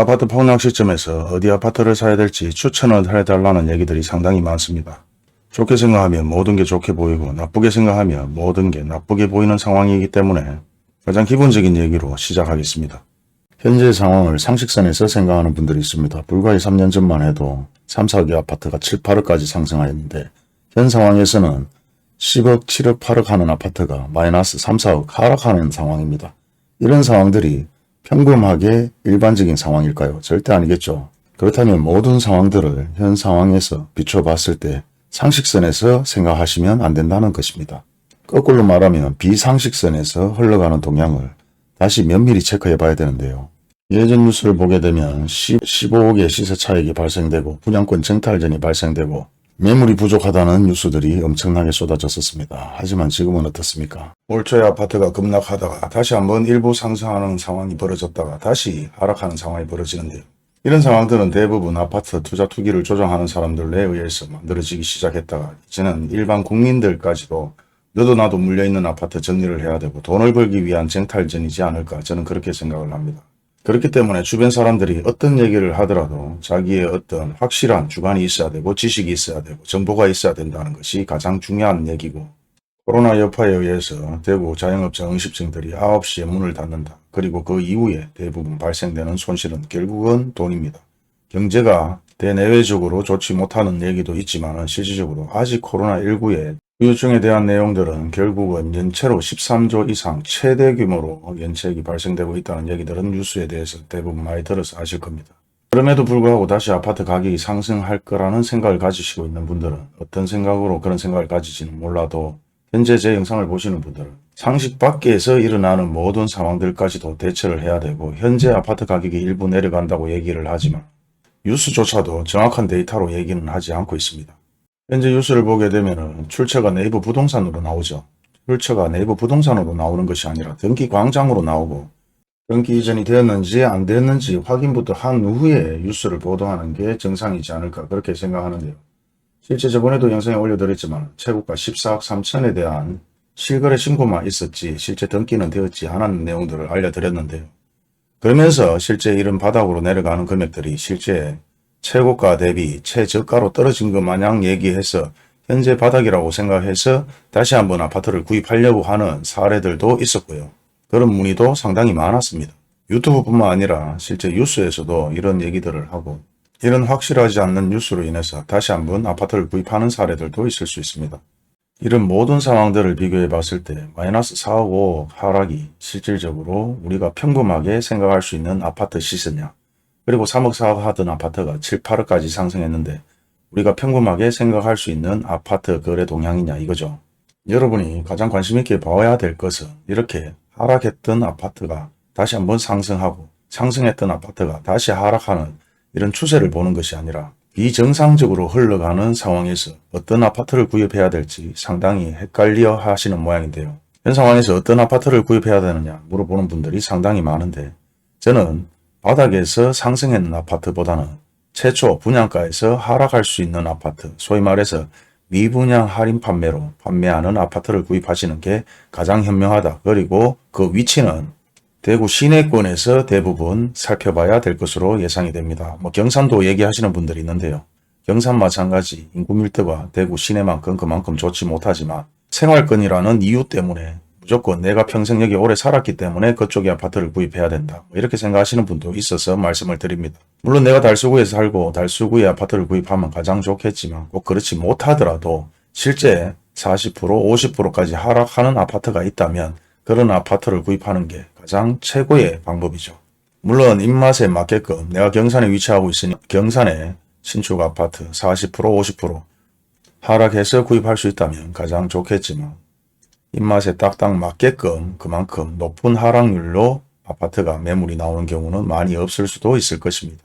아파트 폭락 시점에서 어디 아파트를 사야 될지 추천을 해달라는 얘기들이 상당히 많습니다. 좋게 생각하면 모든 게 좋게 보이고 나쁘게 생각하면 모든 게 나쁘게 보이는 상황이기 때문에 가장 기본적인 얘기로 시작하겠습니다. 현재 상황을 상식선에서 생각하는 분들이 있습니다. 불과 3년 전만 해도 3, 4개 아파트가 7, 8억까지 상승하였는데 현 상황에서는 10억, 7억, 8억 하는 아파트가 마이너스 3, 4억 하락하는 상황입니다. 이런 상황들이 평범하게 일반적인 상황일까요? 절대 아니겠죠. 그렇다면 모든 상황들을 현 상황에서 비춰봤을 때 상식선에서 생각하시면 안 된다는 것입니다. 거꾸로 말하면 비상식선에서 흘러가는 동향을 다시 면밀히 체크해 봐야 되는데요. 예전 뉴스를 보게 되면 15억의 시세 차익이 발생되고 분양권 정탈전이 발생되고 매물이 부족하다는 뉴스들이 엄청나게 쏟아졌었습니다. 하지만 지금은 어떻습니까? 올 초에 아파트가 급락하다가 다시 한번 일부 상승하는 상황이 벌어졌다가 다시 하락하는 상황이 벌어지는데요. 이런 상황들은 대부분 아파트 투자 투기를 조정하는 사람들에 의해서 만들어지기 시작했다가 이제는 일반 국민들까지도 너도 나도 물려있는 아파트 정리를 해야 되고 돈을 벌기 위한 쟁탈전이지 않을까 저는 그렇게 생각을 합니다. 그렇기 때문에 주변 사람들이 어떤 얘기를 하더라도 자기의 어떤 확실한 주관이 있어야 되고 지식이 있어야 되고 정보가 있어야 된다는 것이 가장 중요한 얘기고, 코로나 여파에 의해서 대구 자영업자 응급증들이 9시에 문을 닫는다. 그리고 그 이후에 대부분 발생되는 손실은 결국은 돈입니다. 경제가 대내외적으로 좋지 못하는 얘기도 있지만 실질적으로 아직 코로나19의 후유증에 대한 내용들은 결국은 연체로 13조 이상 최대 규모로 연체액이 발생되고 있다는 얘기들은 뉴스에 대해서 대부분 많이 들어서 아실 겁니다. 그럼에도 불구하고 다시 아파트 가격이 상승할 거라는 생각을 가지시고 있는 분들은 어떤 생각으로 그런 생각을 가지지는 몰라도 현재 제 영상을 보시는 분들은 상식 밖에서 일어나는 모든 상황들까지도 대처를 해야 되고, 현재 아파트 가격이 일부 내려간다고 얘기를 하지만 뉴스조차도 정확한 데이터로 얘기는 하지 않고 있습니다. 현재 뉴스를 보게 되면 출처가 네이버 부동산으로 나오죠. 출처가 네이버 부동산으로 나오는 것이 아니라 등기 광장으로 나오고, 등기 이전이 되었는지 안 되었는지 확인부터 한 후에 뉴스를 보도하는 게 정상이지 않을까 그렇게 생각하는데요. 실제 저번에도 영상에 올려드렸지만 최고가 14억 3천에 대한 실거래 신고만 있었지 실제 등기는 되었지 않은 내용들을 알려드렸는데요. 그러면서 실제 이런 바닥으로 내려가는 금액들이 실제 최고가 대비 최저가로 떨어진 것 마냥 얘기해서 현재 바닥이라고 생각해서 다시 한번 아파트를 구입하려고 하는 사례들도 있었고요. 그런 문의도 상당히 많았습니다. 유튜브뿐만 아니라 실제 뉴스에서도 이런 얘기들을 하고, 이런 확실하지 않는 뉴스로 인해서 다시 한번 아파트를 구입하는 사례들도 있을 수 있습니다. 이런 모든 상황들을 비교해 봤을 때 마이너스 4억 5억 하락이 실질적으로 우리가 평범하게 생각할 수 있는 아파트 시세냐, 그리고 3억 4억 하던 아파트가 7, 8억까지 상승했는데 우리가 평범하게 생각할 수 있는 아파트 거래 동향이냐 이거죠. 여러분이 가장 관심 있게 봐야 될 것은 이렇게 하락했던 아파트가 다시 한번 상승하고 상승했던 아파트가 다시 하락하는 이런 추세를 보는 것이 아니라 비정상적으로 흘러가는 상황에서 어떤 아파트를 구입해야 될지 상당히 헷갈려 하시는 모양인데요. 현 상황에서 어떤 아파트를 구입해야 되느냐 물어보는 분들이 상당히 많은데, 저는 바닥에서 상승했는 아파트보다는 최초 분양가에서 하락할 수 있는 아파트, 소위 말해서 미분양 할인 판매로 판매하는 아파트를 구입하시는 게 가장 현명하다. 그리고 그 위치는 대구 시내권에서 대부분 살펴봐야 될 것으로 예상이 됩니다. 경산도 얘기하시는 분들이 있는데요. 경산 마찬가지 인구 밀도가 대구 시내만큼 그만큼 좋지 못하지만 생활권이라는 이유 때문에 무조건 내가 평생 여기 오래 살았기 때문에 그쪽에 아파트를 구입해야 된다. 이렇게 생각하시는 분도 있어서 말씀을 드립니다. 물론 내가 달수구에 살고 달수구에 아파트를 구입하면 가장 좋겠지만 꼭 그렇지 못하더라도 실제 40%, 50%까지 하락하는 아파트가 있다면 그런 아파트를 구입하는 게 가장 최고의 방법이죠. 물론 입맛에 맞게끔 내가 경산에 위치하고 있으니 경산에 신축 아파트 40%, 50% 하락해서 구입할 수 있다면 가장 좋겠지만 입맛에 딱딱 맞게끔 그만큼 높은 하락률로 아파트가 매물이 나오는 경우는 많이 없을 수도 있을 것입니다.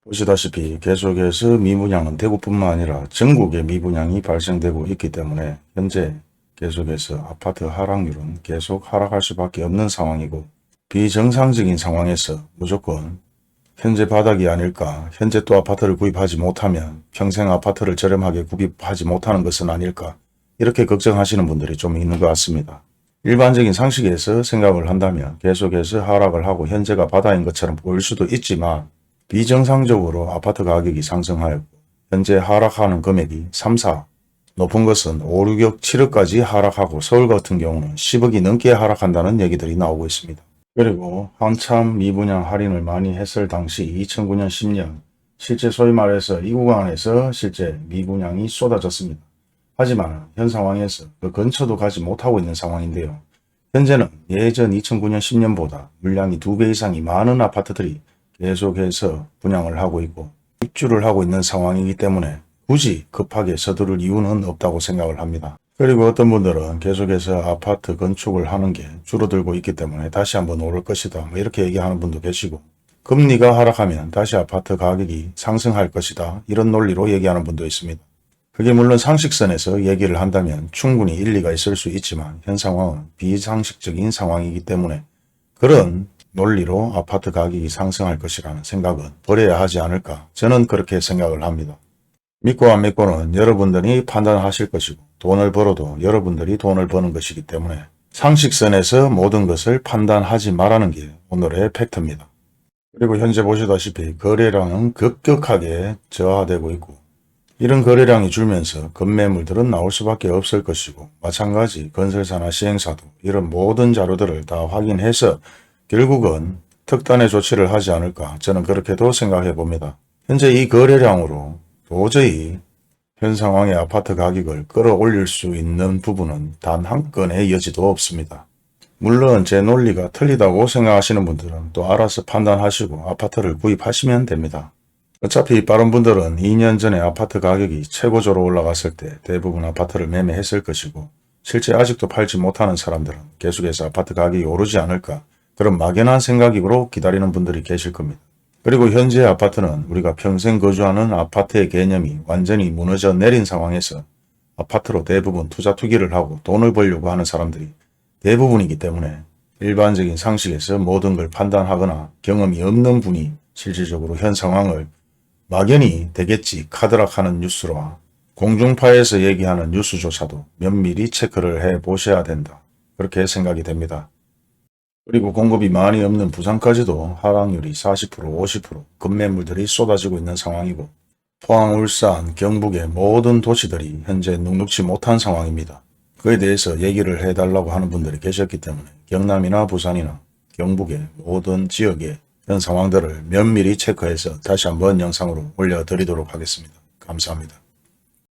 보시다시피 계속해서 미분양은 대구뿐만 아니라 전국에 미분양이 발생되고 있기 때문에 현재 계속해서 아파트 하락률은 계속 하락할 수밖에 없는 상황이고, 비정상적인 상황에서 무조건 현재 바닥이 아닐까, 현재 또 아파트를 구입하지 못하면 평생 아파트를 저렴하게 구입하지 못하는 것은 아닐까, 이렇게 걱정하시는 분들이 좀 있는 것 같습니다. 일반적인 상식에서 생각을 한다면 계속해서 하락을 하고 현재가 바닥인 것처럼 보일 수도 있지만 비정상적으로 아파트 가격이 상승하였고 현재 하락하는 금액이 3, 4, 높은 것은 5, 6억, 7억까지 하락하고 서울 같은 경우는 10억이 넘게 하락한다는 얘기들이 나오고 있습니다. 그리고 한참 미분양 할인을 많이 했을 당시 2009년 10년 실제 소위 말해서 이 구간에서 실제 미분양이 쏟아졌습니다. 하지만 현 상황에서 그 근처도 가지 못하고 있는 상황인데요. 현재는 예전 2009년 10년보다 물량이 2배 이상이 많은 아파트들이 계속해서 분양을 하고 있고 입주를 하고 있는 상황이기 때문에 굳이 급하게 서두를 이유는 없다고 생각을 합니다. 그리고 어떤 분들은 계속해서 아파트 건축을 하는 게 줄어들고 있기 때문에 다시 한번 오를 것이다, 이렇게 얘기하는 분도 계시고, 금리가 하락하면 다시 아파트 가격이 상승할 것이다, 이런 논리로 얘기하는 분도 있습니다. 그게 물론 상식선에서 얘기를 한다면 충분히 일리가 있을 수 있지만 현 상황은 비상식적인 상황이기 때문에 그런 논리로 아파트 가격이 상승할 것이라는 생각은 버려야 하지 않을까, 저는 그렇게 생각을 합니다. 믿고 안 믿고는 여러분들이 판단하실 것이고 돈을 벌어도 여러분들이 돈을 버는 것이기 때문에 상식선에서 모든 것을 판단하지 말라는 게 오늘의 팩트입니다. 그리고 현재 보시다시피 거래량은 급격하게 저하되고 있고 이런 거래량이 줄면서 급매물들은 나올 수밖에 없을 것이고 마찬가지 건설사나 시행사도 이런 모든 자료들을 다 확인해서 결국은 특단의 조치를 하지 않을까, 저는 그렇게도 생각해 봅니다. 현재 이 거래량으로 도저히 현 상황의 아파트 가격을 끌어올릴 수 있는 부분은 단 한 건의 여지도 없습니다. 물론 제 논리가 틀리다고 생각하시는 분들은 또 알아서 판단하시고 아파트를 구입하시면 됩니다. 어차피 빠른 분들은 2년 전에 아파트 가격이 최고조로 올라갔을 때 대부분 아파트를 매매했을 것이고 실제 아직도 팔지 못하는 사람들은 계속해서 아파트 가격이 오르지 않을까, 그런 막연한 생각으로 기다리는 분들이 계실 겁니다. 그리고 현재 아파트는 우리가 평생 거주하는 아파트의 개념이 완전히 무너져 내린 상황에서 아파트로 대부분 투자 투기를 하고 돈을 벌려고 하는 사람들이 대부분이기 때문에 일반적인 상식에서 모든 걸 판단하거나 경험이 없는 분이 실질적으로 현 상황을 막연히 되겠지 카드락하는 뉴스와 공중파에서 얘기하는 뉴스조차도 면밀히 체크를 해 보셔야 된다, 그렇게 생각이 됩니다. 그리고 공급이 많이 없는 부산까지도 하락률이 40%, 50% 급매물들이 쏟아지고 있는 상황이고 포항, 울산, 경북의 모든 도시들이 현재 눅눅지 못한 상황입니다. 그에 대해서 얘기를 해달라고 하는 분들이 계셨기 때문에 경남이나 부산이나 경북의 모든 지역의 현 상황들을 면밀히 체크해서 다시 한번 영상으로 올려드리도록 하겠습니다. 감사합니다.